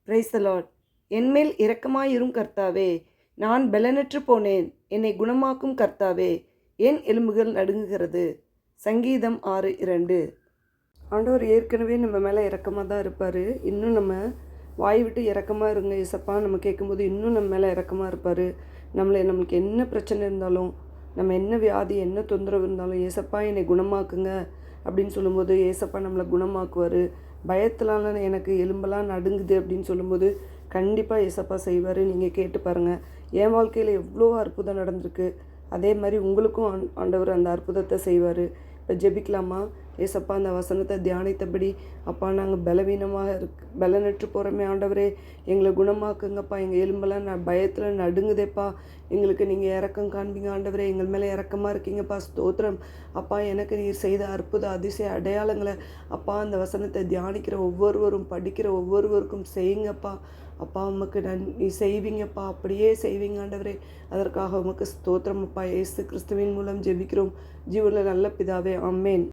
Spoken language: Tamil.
Praise the Lord. என்மேல் இரக்கமாயிரும் கர்த்தாவே, நான் பெலனற்று போனேன், என்னை குணமாக்கும் கர்த்தாவே, என் எலும்புகள் நடுங்குகிறது. சங்கீதம் 6:2. ஆண்டவர் ஏற்கனவே நம்ம மேலே இரக்கமாக தான் இருப்பார். இன்னும் நம்ம வாய் விட்டு இரக்கமாக இருங்க ஏசப்பா நம்ம கேட்கும்போது இன்னும் நம்ம மேலே இரக்கமாக இருப்பார். நம்மளுக்கு என்ன பிரச்சனை இருந்தாலும், நம்ம என்ன வியாதி என்ன தொந்தரவு இருந்தாலும், ஏசப்பா என்னை குணமாக்குங்க அப்படின்னு சொல்லும்போது ஏசப்பா நம்மளை குணமாக்குவார். பயத்தினால எனக்கு எலும்பெல்லாம் நடுங்குது அப்படின்னு சொல்லும்போது கண்டிப்பாக ஏசப்பா செய்வார். நீங்கள் கேட்டு பாருங்கள். என் வாழ்க்கையில் எவ்வளோ அற்புதம் நடந்திருக்கு. அதே மாதிரி உங்களுக்கும் ஆண்டவர் அந்த அற்புதத்தை செய்வார். இப்போ ஜெபிக்கலாமா? ஏசப்பா அந்த வசனத்தை தியானித்தபடி, அப்பா நாங்கள் பலவீனமாக பலனற்று போகிறோமே ஆண்டவரே, எங்களை குணமாக்குங்கப்பா. எங்கள் எலும்பெல்லாம் பயத்தில் நடுங்குதேப்பா. எங்களுக்கு நீங்கள் இரக்கம் காண்பீங்க ஆண்டவரே. எங்கள் மேலே இரக்கமாக இருக்கீங்கப்பா. ஸ்தோத்திரம் அப்பா. எனக்கு நீர் செய்த அற்புத அதிசய அடையாளங்களை அப்பா அந்த வசனத்தை தியானிக்கிற ஒவ்வொருவரும் படிக்கிற ஒவ்வொருவருக்கும் செய்யுங்கப்பா. அப்பா உமக்கு நீ செய்வீங்கப்பா. அப்படியே செய்வீங்க ஆண்டவரே. அதற்காக உமக்கு ஸ்தோத்திரம் அப்பா. இயேசு கிறிஸ்துவின் மூலம் ஜெபிக்கிறோம் ஜீவனில் நல்ல பிதாவே. ஆமென்.